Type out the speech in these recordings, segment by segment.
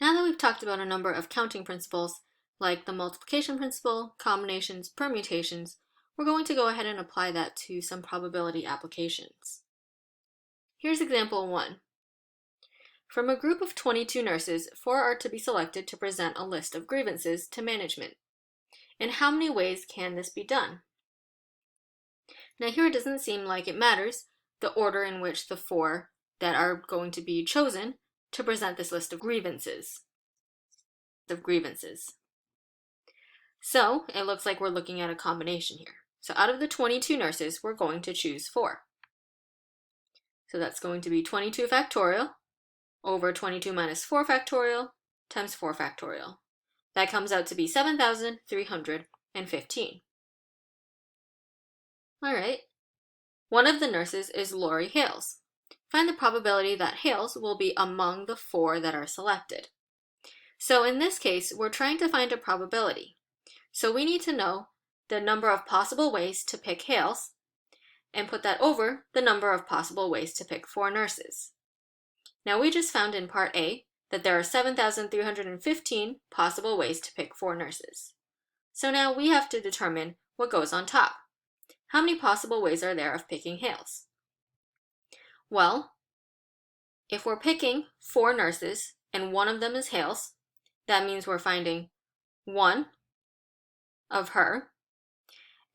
Now that we've talked about a number of counting principles, like the multiplication principle, combinations, permutations, we're going to go ahead and apply that to some probability applications. Here's example 1. From a group of 22 nurses, 4 are to be selected to present a list of grievances to management. In how many ways can this be done? Now here it doesn't seem like it matters the order in which the 4 that are going to be chosen to present this list of grievances. So it looks like we're looking at a combination here. So out of the 22 nurses, we're going to choose 4. So that's going to be 22 factorial over 22 minus 4 factorial times 4 factorial. That comes out to be 7,315. All right. One of the nurses is Lori Hales. Find the probability that Hales will be among the 4 that are selected. So in this case, we're trying to find a probability. So we need to know the number of possible ways to pick Hales and put that over the number of possible ways to pick 4 nurses. Now we just found in part A that there are 7,315 possible ways to pick 4 nurses. So now we have to determine what goes on top. How many possible ways are there of picking Hales? Well, if we're picking 4 nurses and one of them is Hales, that means we're finding 1 of her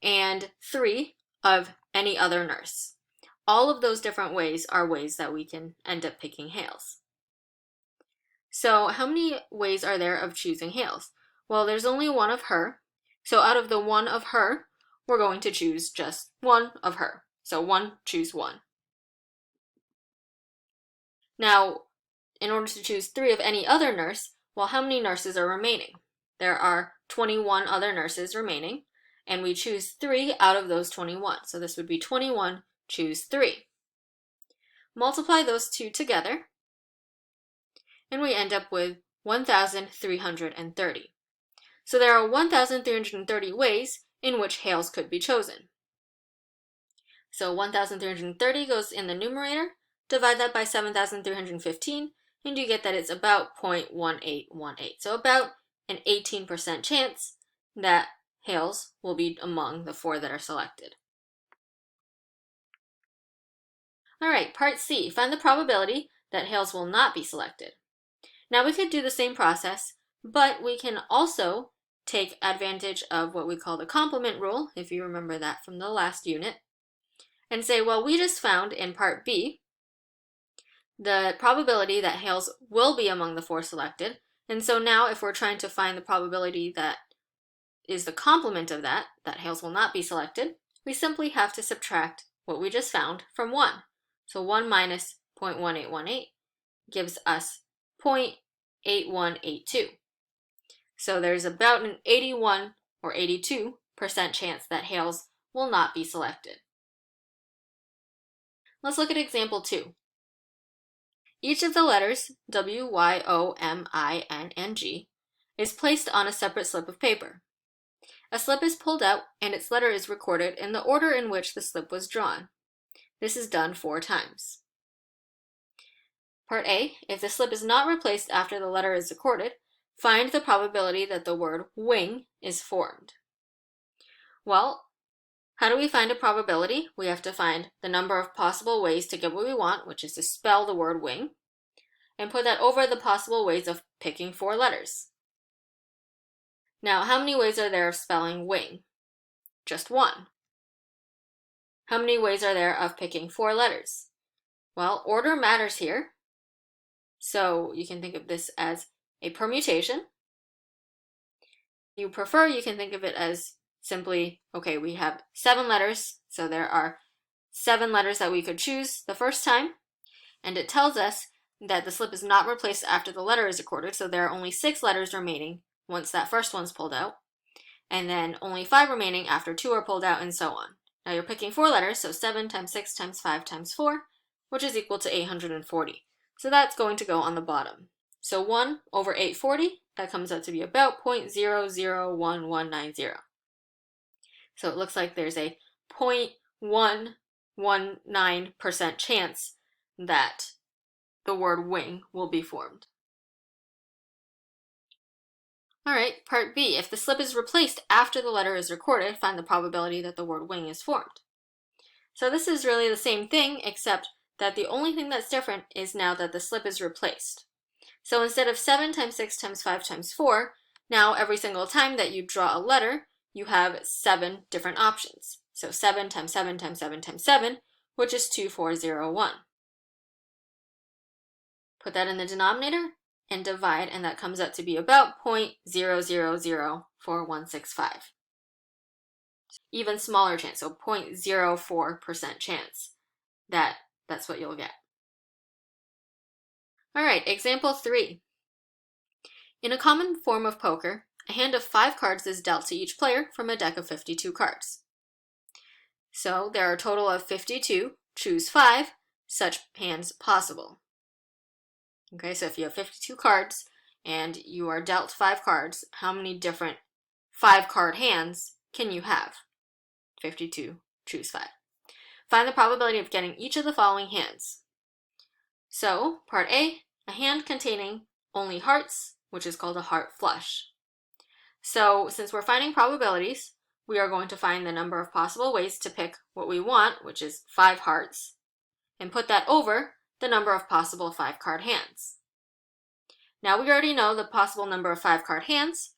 and 3 of any other nurse. All of those different ways are ways that we can end up picking Hales. So how many ways are there of choosing Hales? Well, there's only 1 of her. So out of the 1 of her, we're going to choose just 1 of her. So 1, choose 1. Now, in order to choose 3 of any other nurse, well, how many nurses are remaining? There are 21 other nurses remaining, and we choose 3 out of those 21. So this would be 21, choose 3. Multiply those two together, and we end up with 1,330. So there are 1,330 ways in which Hales could be chosen. So 1,330 goes in the numerator, divide that by 7,315, and you get that it's about 0.1818. So about an 18% chance that Hales will be among the 4 that are selected. All right, part C, find the probability that Hales will not be selected. Now we could do the same process, but we can also take advantage of what we call the complement rule, if you remember that from the last unit, and say, well, we just found in part B the probability that Hales will be among the 4 selected, and so now if we're trying to find the probability that is the complement of that Hales will not be selected, we simply have to subtract what we just found from 1. So 1 minus 0.1818 gives us 0.8182. So there's about an 81 or 82% chance that Hales will not be selected. Let's look at example 2. Each of the letters W, Y, O, M, I, N, and G is placed on a separate slip of paper. A slip is pulled out and its letter is recorded in the order in which the slip was drawn. This is done 4 times. Part A, if the slip is not replaced after the letter is recorded, find the probability that the word wing is formed. Well, how do we find a probability? We have to find the number of possible ways to get what we want, which is to spell the word wing, and put that over the possible ways of picking 4 letters. Now, how many ways are there of spelling wing? Just 1. How many ways are there of picking 4 letters? Well, order matters here. So you can think of this as a permutation. If you prefer, you can think of it as simply, okay, we have 7 letters, so there are 7 letters that we could choose the first time, and it tells us that the slip is not replaced after the letter is recorded, so there are only 6 letters remaining once that first one's pulled out, and then only 5 remaining after 2 are pulled out, and so on. Now you're picking 4 letters, so 7 times 6 times 5 times 4, which is equal to 840. So that's going to go on the bottom. So 1 over 840, that comes out to be about 0.001190. So it looks like there's a 0.119% chance that the word wing will be formed. All right, part B. If the slip is replaced after the letter is recorded, find the probability that the word wing is formed. So this is really the same thing, except that the only thing that's different is now that the slip is replaced. So instead of 7 times 6 times 5 times 4, now every single time that you draw a letter, you have 7 different options. So 7 times 7 times 7 times 7, which is 2401. Put that in the denominator and divide, and that comes out to be about 0.000465. Even smaller chance, so 0.04% chance that that's what you'll get. All right, example 3. In a common form of poker, a hand of 5 cards is dealt to each player from a deck of 52 cards. So there are a total of 52, choose 5 such hands possible. Okay, so if you have 52 cards and you are dealt 5 cards, how many different 5-card hands can you have? 52, choose 5. Find the probability of getting each of the following hands. So, part A, a hand containing only hearts, which is called a heart flush. So, since we're finding probabilities, we are going to find the number of possible ways to pick what we want, which is 5 hearts, and put that over the number of possible 5-card hands. Now we already know the possible number of 5-card hands,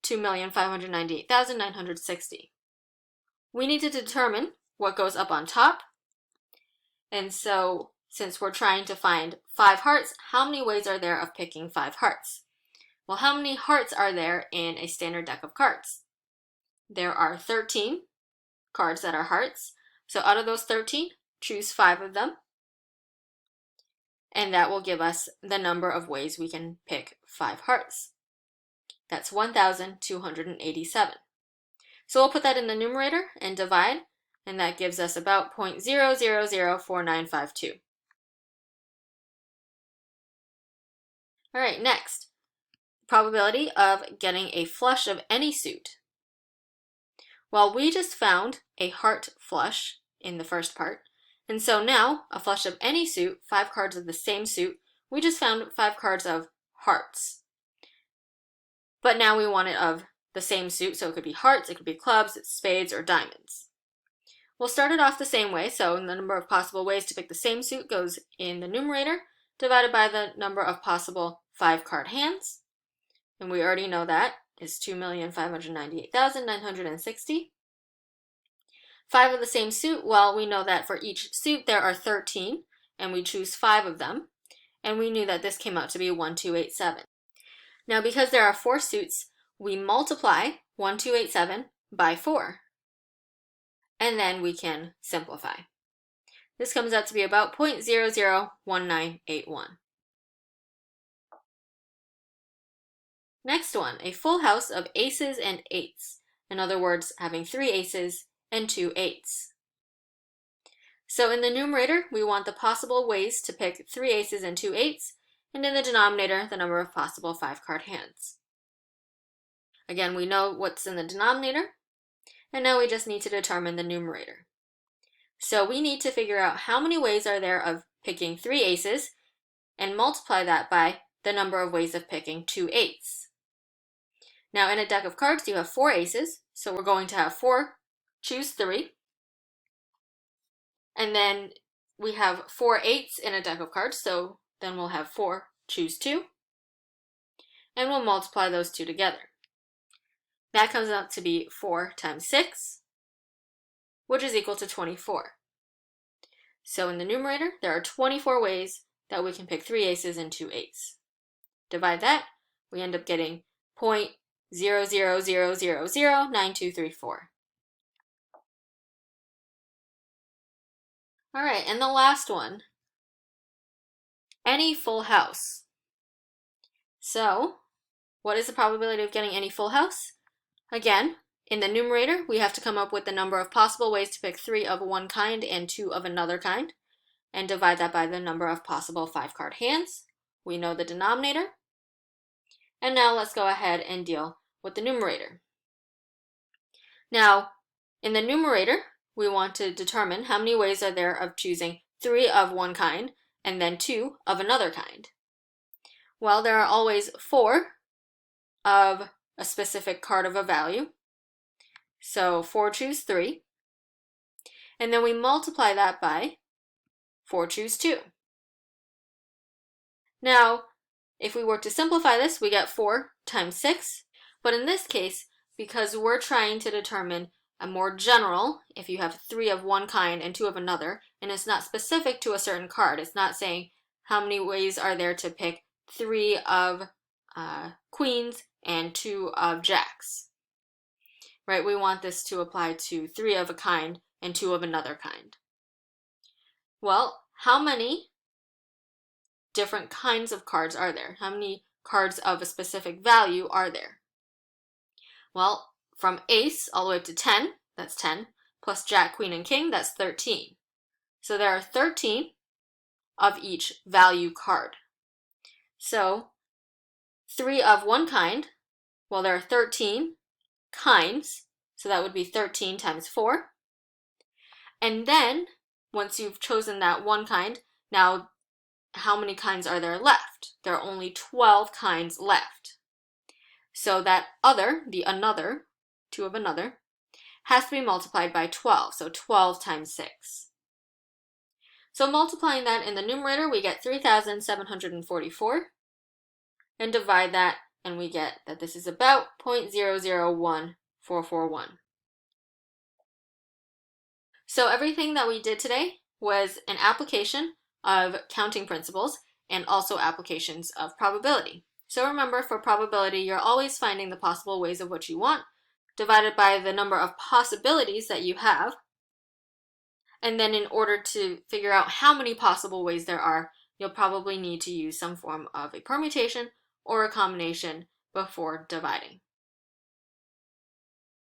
2,598,960. We need to determine what goes up on top, and so since we're trying to find 5 hearts, how many ways are there of picking 5 hearts? Well, how many hearts are there in a standard deck of cards? There are 13 cards that are hearts. So out of those 13, choose 5 of them. And that will give us the number of ways we can pick 5 hearts. That's 1,287. So we'll put that in the numerator and divide, and that gives us about 0.0004952. All right, next, probability of getting a flush of any suit. Well, we just found a heart flush in the first part, and so now a flush of any suit, 5 cards of the same suit, we just found 5 cards of hearts. But now we want it of the same suit, so it could be hearts, it could be clubs, spades, or diamonds. We'll start it off the same way, so the number of possible ways to pick the same suit goes in the numerator, divided by the number of possible 5-card hands. And we already know that is 2,598,960. 5 of the same suit, well, we know that for each suit there are 13, and we choose 5 of them. And we knew that this came out to be 1,287. Now, because there are 4 suits, we multiply 1,287 by 4. And then we can simplify. This comes out to be about 0.001981. Next one, a full house of aces and eights. In other words, having 3 aces and 2 eights. So in the numerator, we want the possible ways to pick 3 aces and 2 eights, and in the denominator, the number of possible 5-card hands. Again, we know what's in the denominator, and now we just need to determine the numerator. So we need to figure out how many ways are there of picking 3 aces, and multiply that by the number of ways of picking 2 eights. Now in a deck of cards, you have 4 aces, so we're going to have 4, choose 3. And then we have 4 eights in a deck of cards, so then we'll have 4, choose 2. And we'll multiply those 2 together. That comes out to be 4 times 6, which is equal to 24. So in the numerator, there are 24 ways that we can pick 3 aces and 2 eights. Divide that, we end up getting 0.00009234. All right, and the last one, any full house. So, what is the probability of getting any full house? Again, in the numerator, we have to come up with the number of possible ways to pick 3 of one kind and 2 of another kind, and divide that by the number of possible 5-card hands. We know the denominator. And now let's go ahead and deal with the numerator. Now, in the numerator, we want to determine how many ways are there of choosing 3 of one kind and then 2 of another kind. Well, there are always 4 of a specific card of a value. So 4 choose 3. And then we multiply that by 4 choose 2. Now, if we were to simplify this, we get 4 times 6. But in this case, because we're trying to determine a more general, if you have 3 of one kind and 2 of another, and it's not specific to a certain card, it's not saying how many ways are there to pick 3 of queens and 2 of jacks, right? We want this to apply to 3 of a kind and 2 of another kind. Well, how many different kinds of cards are there? How many cards of a specific value are there? Well, from ace all the way up to 10, that's 10, plus jack, queen, and king, that's 13. So there are 13 of each value card. So 3 of one kind, well, there are 13 kinds, so that would be 13 times 4. And then, once you've chosen that one kind, now how many kinds are there left? There are only 12 kinds left. So that other, the another, 2 of another, has to be multiplied by 12, so 12 times 6. So multiplying that in the numerator, we get 3,744, and divide that, and we get that this is about 0.001441. So everything that we did today was an application of counting principles and also applications of probability. So remember, for probability, you're always finding the possible ways of what you want, divided by the number of possibilities that you have. And then in order to figure out how many possible ways there are, you'll probably need to use some form of a permutation or a combination before dividing.